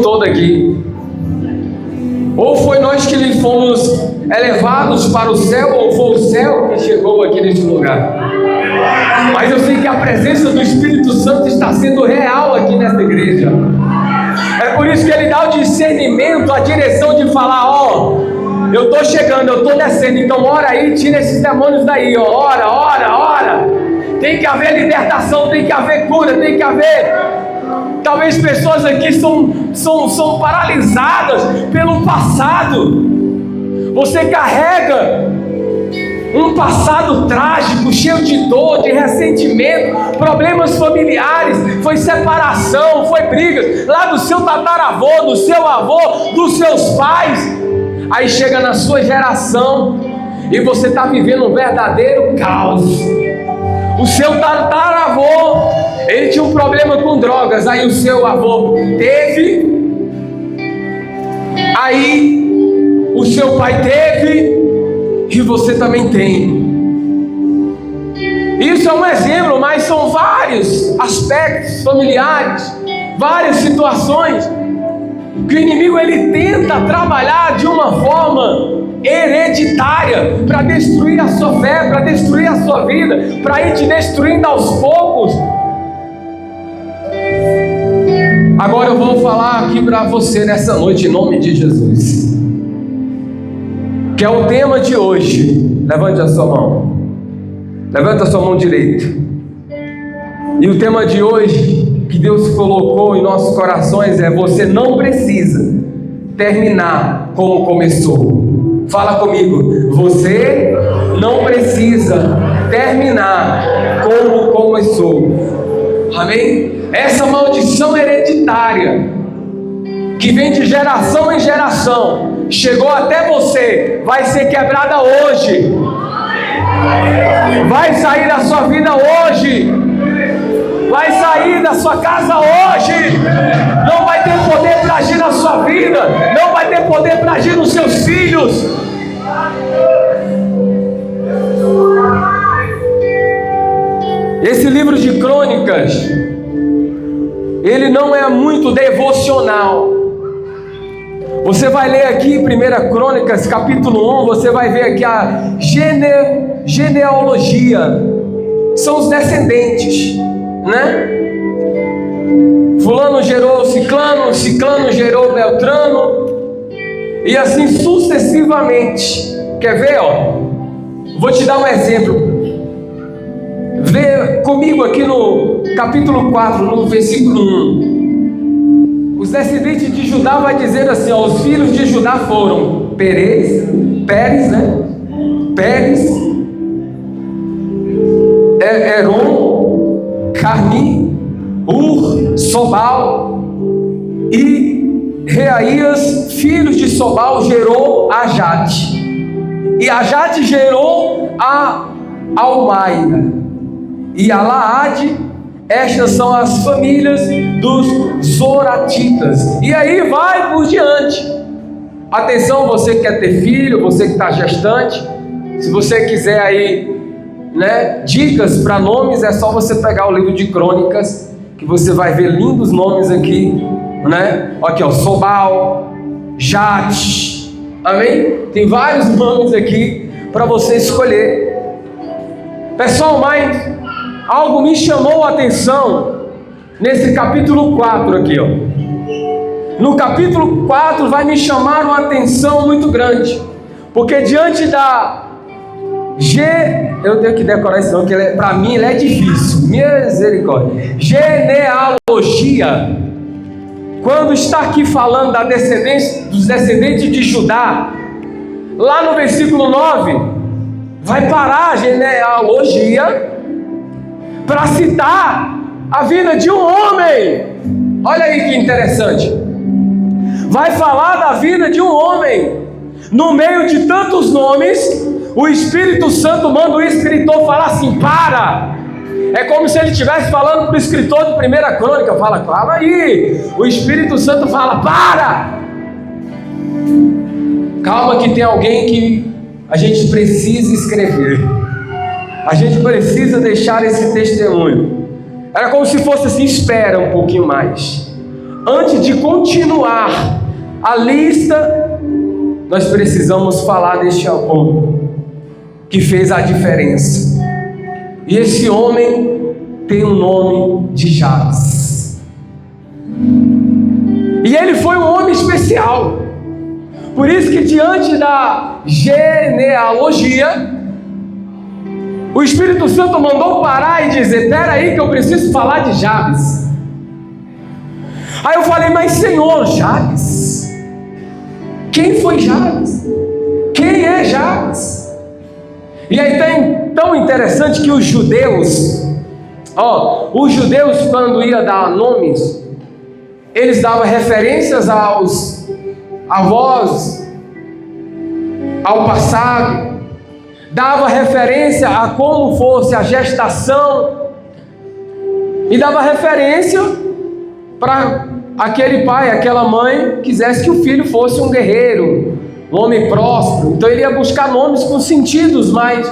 todo aqui. Ou foi nós que fomos elevados para o céu, ou foi o céu que chegou aqui neste lugar. Mas eu sei que a presença do Espírito Santo está sendo real aqui nesta igreja. É por isso que ele dá o discernimento, a direção de falar: ó, eu estou chegando, eu estou descendo, então ora aí, tira esses demônios daí, ó, ora. Tem que haver libertação, tem que haver cura, tem que haver... Talvez pessoas aqui são paralisadas pelo passado. Você carrega um passado trágico, cheio de dor, de ressentimento, problemas familiares, foi separação, foi brigas, lá do seu tataravô, do seu avô, dos seus pais. Aí chega na sua geração e você está vivendo um verdadeiro caos. O seu tataravô, ele tinha um problema com drogas, aí o seu avô teve, aí o seu pai teve, e você também tem. Isso é um exemplo, mas são vários aspectos familiares, várias situações que o inimigo ele tenta trabalhar de uma forma hereditária para destruir a sua fé, para destruir a sua vida, para ir te destruindo aos poucos. Agora eu vou falar aqui para você nessa noite em nome de Jesus, que é o tema de hoje. Levante a sua mão, levante a sua mão direita. E o tema de hoje que Deus colocou em nossos corações é: você não precisa terminar como começou. Fala comigo: você não precisa terminar como começou. Amém? Essa maldição hereditária que vem de geração em geração, chegou até você, vai ser quebrada hoje. Vai sair da sua vida hoje. Vai sair da sua casa hoje. Não vai ter poder para agir na sua vida. Não vai ter poder para agir nos seus filhos. Esse livro de Crônicas, ele não é muito devocional. Você vai ler aqui 1 Crônicas capítulo 1, você vai ver aqui a genealogia. São os descendentes, né? Fulano gerou Ciclano, Ciclano gerou Beltrano, e assim sucessivamente. Quer ver, ó? Vou te dar um exemplo. Vê comigo aqui no capítulo 4, no versículo 1. Os descendentes de Judá vai dizer assim, ó: os filhos de Judá foram Pérez, né? Pérez, Heron, Carmi, Ur, Sobal e Reaías, filhos de Sobal, gerou a Jade. E a Jade gerou a Almaida e a Laade. Estas são as famílias dos Zoratitas. E aí vai por diante. Atenção, você que quer ter filho, você que está gestante, se você quiser aí, né, dicas para nomes, é só você pegar o livro de Crônicas, que você vai ver lindos nomes aqui, né? Aqui, ó, Sobal, Jate, amém? Tem vários nomes aqui para você escolher. Pessoal, mas algo me chamou a atenção nesse capítulo 4 aqui, ó. No capítulo 4 vai me chamar uma atenção muito grande, porque diante da eu tenho que decorar isso não, porque para mim ele é difícil, misericórdia. Genealogia, quando está aqui falando da descendência, dos descendentes de Judá, lá no versículo 9, vai parar a genealogia para citar a vida de um homem. Olha aí que interessante. Vai falar da vida de um homem. No meio de tantos nomes, o Espírito Santo manda o escritor falar assim: para. É como se ele estivesse falando para o escritor de 1 Crônica. Fala, calma aí. O Espírito Santo fala: para. Calma que tem alguém que a gente precisa escrever. A gente precisa deixar esse testemunho. Era como se fosse assim: espera um pouquinho mais. antes de continuar a lista, nós precisamos falar deste homem que fez a diferença. E esse homem tem o nome de Jabes. E ele foi um homem especial. Por isso que diante da genealogia, o Espírito Santo mandou parar e dizer: espera aí que eu preciso falar de Jabes. Aí eu falei: mas Senhor, Jabes? Quem foi Jabes? Quem é Jabes? E aí tem tão interessante que os judeus, quando ia dar nomes, eles davam referências aos avós, ao passado, dava referência a como fosse a gestação, e dava referência para aquele pai, aquela mãe quisesse que o filho fosse um guerreiro, um homem próspero. Então ele ia buscar nomes com sentidos mais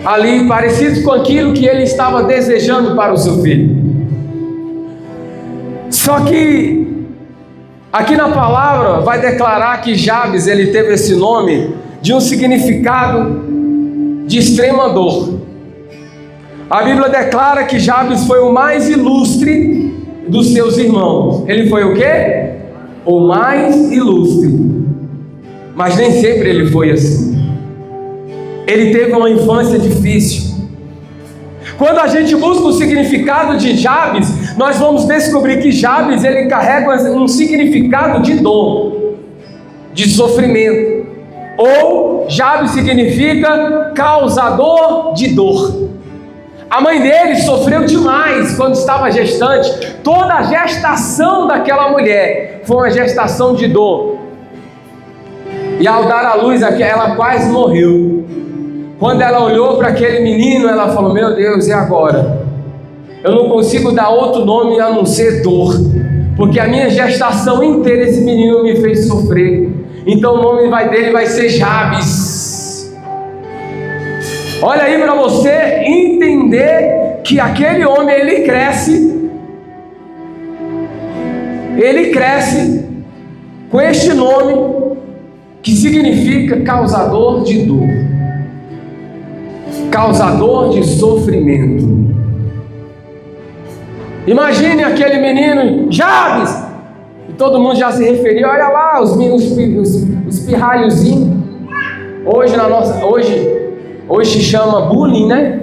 ali parecidos com aquilo que ele estava desejando para o seu filho. Só que aqui na palavra vai declarar que Jabes, ele teve esse nome de um significado de extrema dor. A Bíblia declara que Jabes foi o mais ilustre dos seus irmãos. Ele foi o quê? O mais ilustre. Mas nem sempre ele foi assim. Ele teve uma infância difícil. Quando a gente busca o significado de Jabes, nós vamos descobrir que Jabes, ele carrega um significado de dor, de sofrimento. Ou Jabes significa causador de dor. A mãe dele sofreu demais quando estava gestante. Toda a gestação daquela mulher foi uma gestação de dor. E ao dar à luz, ela quase morreu. Quando ela olhou para aquele menino, ela falou: meu Deus, e agora? Eu não consigo dar outro nome a não ser dor, porque a minha gestação inteira esse menino me fez sofrer. Então o nome dele vai ser Jabes. Olha aí para você entender que aquele homem, ele cresce com este nome que significa causador de dor, causador de sofrimento. Imagine aquele menino, Jabes, e todo mundo já se referia: olha lá os pirralhozinhos. Hoje se chama bullying, né?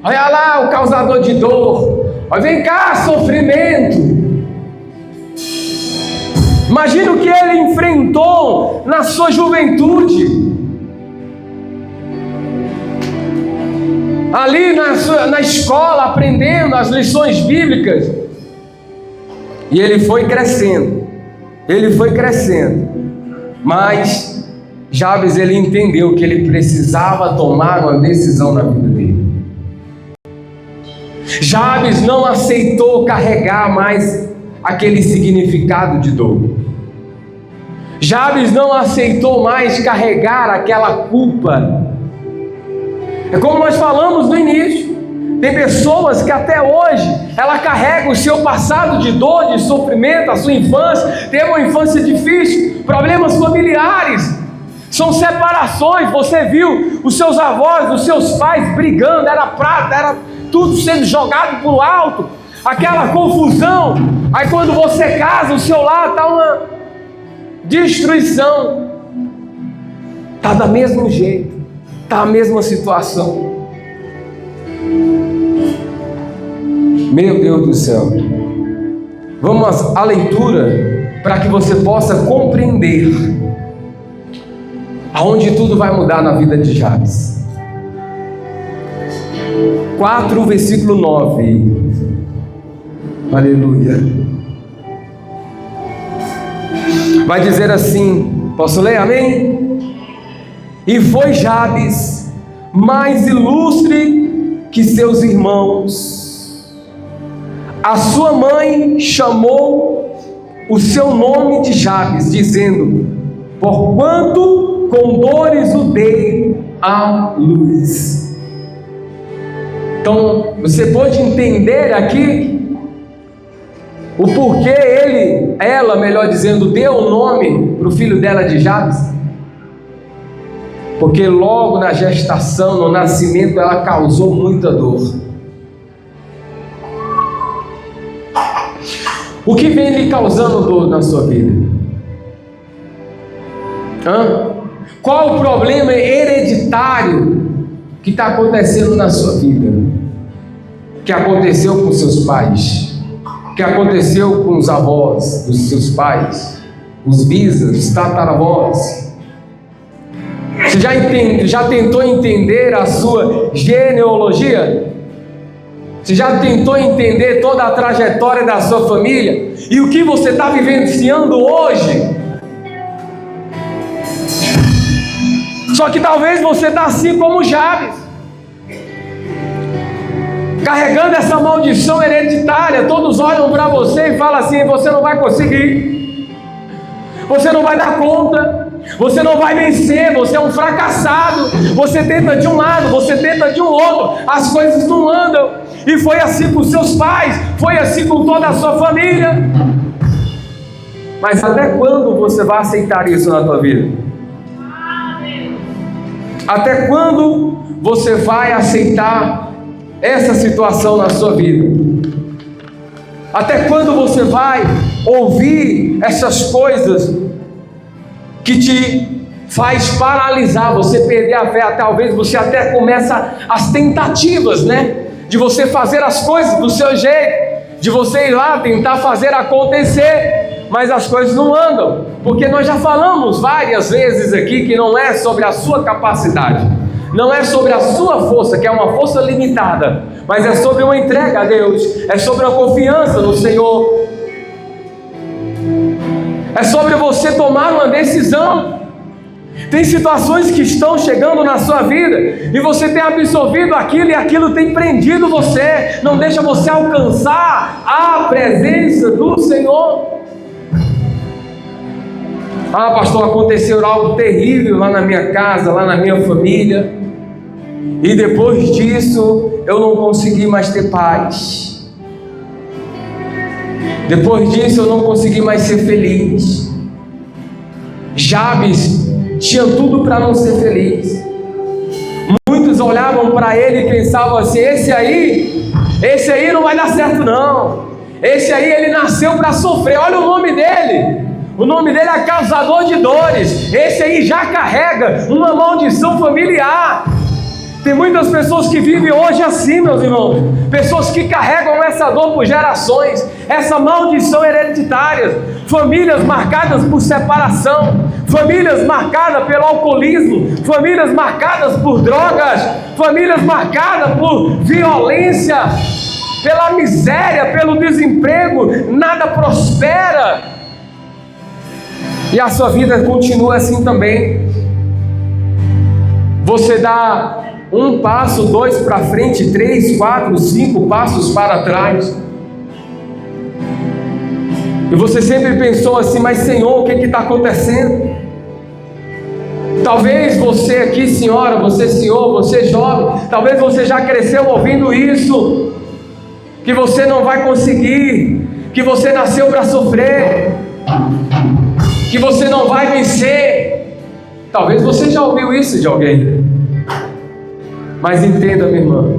Olha lá o causador de dor. Olha, vem cá, sofrimento. Imagina o que ele enfrentou na sua juventude, ali na escola, aprendendo as lições bíblicas. E ele foi crescendo, mas Jabes, ele entendeu que ele precisava tomar uma decisão na vida dele. Jabes não aceitou carregar mais aquele significado de dor. Jabes não aceitou mais carregar aquela culpa. É como nós falamos no início. Tem pessoas que até hoje ela carrega o seu passado de dor, de sofrimento, a sua infância, teve uma infância difícil, problemas familiares, são separações. Você viu os seus avós, os seus pais brigando, era prata, era tudo sendo jogado para o alto, aquela confusão. Aí quando você casa, o seu lar está uma destruição, está do mesmo jeito, está a mesma situação. Meu Deus do céu. Vamos à leitura para que você possa compreender aonde tudo vai mudar na vida de Jabes. 4, versículo 9. Aleluia. Vai dizer assim, posso ler? Amém? E foi Jabes mais ilustre que seus irmãos. A sua mãe chamou o seu nome de Jabes, dizendo: porquanto com dores o dei à luz. Então, você pode entender aqui o porquê ela, melhor dizendo, deu o nome para o filho dela de Jabes? Porque logo na gestação, no nascimento, ela causou muita dor. O que vem lhe causando dor na sua vida? Qual o problema hereditário que está acontecendo na sua vida? Que aconteceu com seus pais? Que aconteceu com os avós dos seus pais? Os bisas, os tataravós? Você já tentou entender a sua genealogia? Você já tentou entender toda a trajetória da sua família? E o que você está vivenciando hoje? Só que talvez você está assim como Jabes, carregando essa maldição hereditária. Todos olham para você e falam assim: você não vai conseguir, você não vai dar conta, você não vai vencer, você é um fracassado. Você tenta de um lado, você tenta de um outro, as coisas não andam. E foi assim com seus pais, foi assim com toda a sua família. Mas até quando você vai aceitar isso na tua vida? Até quando você vai aceitar essa situação na sua vida? Até quando você vai ouvir essas coisas que te faz paralisar, você perder a fé? Talvez você até começa as tentativas, de você fazer as coisas do seu jeito, de você ir lá tentar fazer acontecer, mas as coisas não andam, porque nós já falamos várias vezes aqui que não é sobre a sua capacidade, não é sobre a sua força, que é uma força limitada, mas é sobre uma entrega a Deus, é sobre uma confiança no Senhor, é sobre você tomar uma decisão. Tem situações que estão chegando na sua vida e você tem absorvido aquilo e aquilo tem prendido você, não deixa você alcançar a presença do Senhor. Pastor, aconteceu algo terrível lá na minha casa, lá na minha família, e depois disso eu não consegui mais ter paz. Depois disso eu não consegui mais ser feliz. Jabes tinha tudo para não ser feliz. Muitos olhavam para ele e pensavam assim: esse aí não vai dar certo não. Esse aí ele nasceu para sofrer. Olha o nome dele. O nome dele é causador de dores. Esse aí já carrega uma maldição familiar. Tem muitas pessoas que vivem hoje assim, meus irmãos. Pessoas que carregam essa dor por gerações, essa maldição hereditária. Famílias marcadas por separação, famílias marcadas pelo alcoolismo, famílias marcadas por drogas, famílias marcadas por violência, pela miséria, pelo desemprego. Nada prospera. E a sua vida continua assim também. Você dá um passo, dois para frente, 3, 4, 5 passos para trás. E você sempre pensou assim: mas Senhor, o que está acontecendo? Talvez você aqui, senhora, você senhor, você jovem, talvez você já cresceu ouvindo isso, que você não vai conseguir, que você nasceu para sofrer, que você não vai vencer. Talvez você já ouviu isso de alguém. Mas entenda, minha irmã,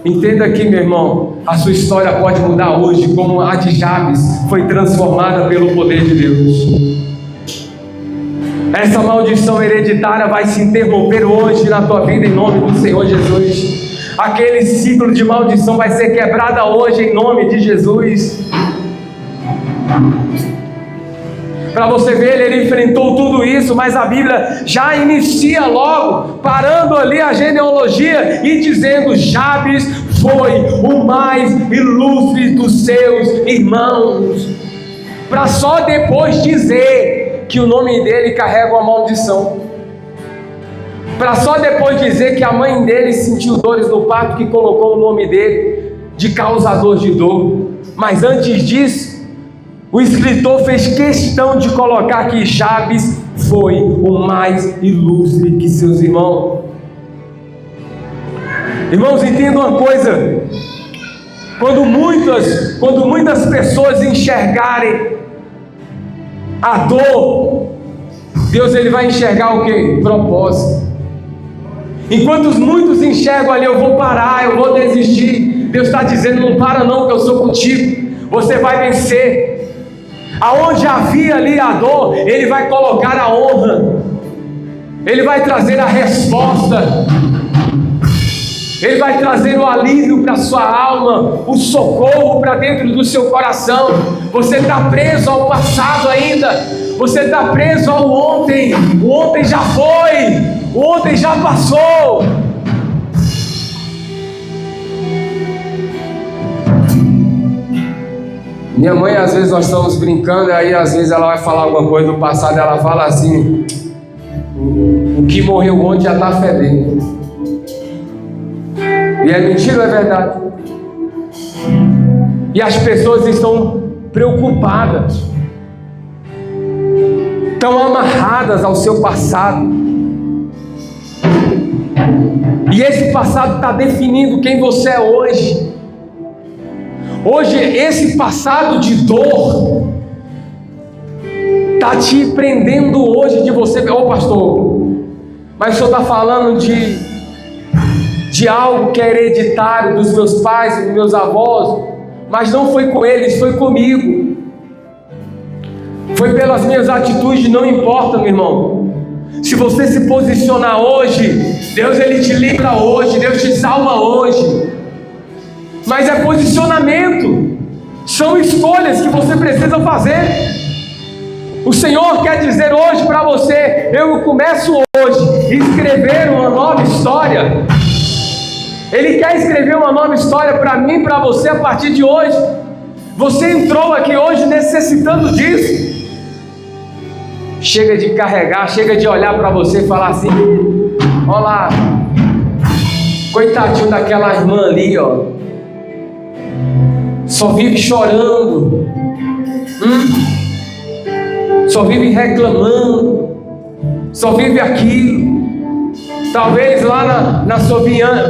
entenda aqui, meu irmão, a sua história pode mudar hoje, como a de Jabes foi transformada pelo poder de Deus. Essa maldição hereditária vai se interromper hoje na tua vida, em nome do Senhor Jesus. Aquele ciclo de maldição vai ser quebrada hoje, em nome de Jesus. Para você ver, ele enfrentou tudo isso, mas a Bíblia já inicia logo, parando ali a genealogia e dizendo: Jabes foi o mais ilustre dos seus irmãos, para só depois dizer que o nome dele carrega uma maldição, para só depois dizer que a mãe dele sentiu dores no parto, que colocou o nome dele de causador de dor. Mas antes disso, o escritor fez questão de colocar que Jabes foi o mais ilustre que seus irmãos. Irmãos, entendam uma coisa: Quando muitas pessoas enxergarem a dor, Deus ele vai enxergar o quê? Propósito. Enquanto muitos enxergam ali, eu vou parar, eu vou desistir, Deus está dizendo, não para não, que eu sou contigo, você vai vencer. Aonde havia ali a dor, Ele vai colocar a honra, Ele vai trazer a resposta, Ele vai trazer o alívio para a sua alma, o socorro para dentro do seu coração. Você está preso ao passado ainda, você está preso ao ontem. O ontem já foi, o ontem já passou. Minha mãe, às vezes nós estamos brincando, aí às vezes ela vai falar alguma coisa do passado, ela fala assim: o que morreu ontem já está fedendo. E é mentira ou é verdade? E as pessoas estão preocupadas, estão amarradas ao seu passado, e esse passado está definindo quem você é hoje. Hoje esse passado de dor está te prendendo hoje de você. Ô pastor, mas o senhor está falando de algo que é hereditário dos meus pais e dos meus avós, mas não foi com eles, foi comigo, foi pelas minhas atitudes. Não importa, meu irmão, se você se posicionar hoje, Deus ele te livra hoje, Deus te salva hoje, mas é posicionamento, são escolhas que você precisa fazer. O Senhor quer dizer hoje para você: eu começo hoje a escrever uma nova história. Ele quer escrever uma nova história para mim e para você a partir de hoje. Você entrou aqui hoje necessitando disso. Chega de carregar, chega de olhar para você e falar assim: olha lá, coitadinho daquela irmã ali, ó, só vive chorando, só vive reclamando, só vive aquilo. Talvez lá na sua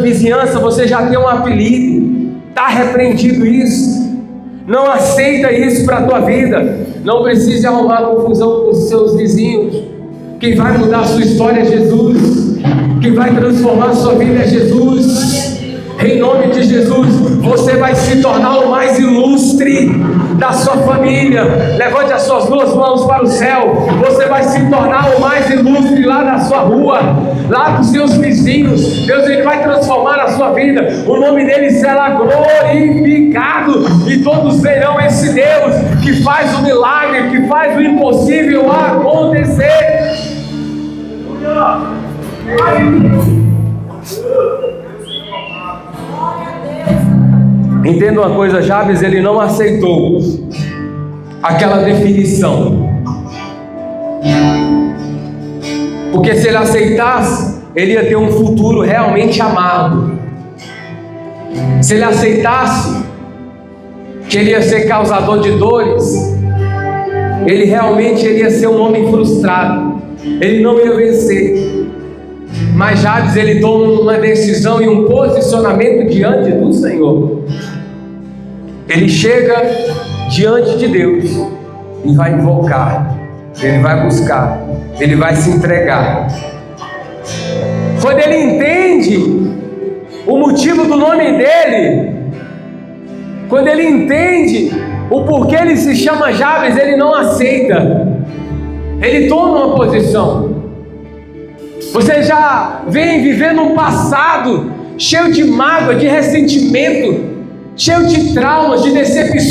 vizinhança você já tenha um apelido. Está repreendido isso. Não aceita isso para a tua vida. Não precise arrumar confusão com os seus vizinhos. Quem vai mudar a sua história é Jesus. Quem vai transformar a sua vida é Jesus. Em nome de Jesus, você vai se tornar o mais ilustre da sua família. Levante as suas duas mãos para o céu. Você vai se tornar o mais ilustre lá na sua rua, lá com seus vizinhos. Deus ele vai transformar a sua vida. O nome dele será glorificado e todos verão esse Deus que faz o milagre, que faz o impossível acontecer. Entenda uma coisa, Jabes ele não aceitou aquela definição, porque se ele aceitasse, ele ia ter um futuro realmente amargo. Se ele aceitasse que ele ia ser causador de dores, ele realmente ia ser um homem frustrado, ele não ia vencer. Mas Jabes ele toma uma decisão e um posicionamento diante do Senhor. Ele chega diante de Deus e vai invocar, ele vai buscar, ele vai se entregar. Quando ele entende o motivo do nome dele, quando ele entende o porquê ele se chama Jabes, ele não aceita, ele toma uma posição. Você já vem vivendo um passado cheio de mágoa, de ressentimento, cheio de traumas, de decepções.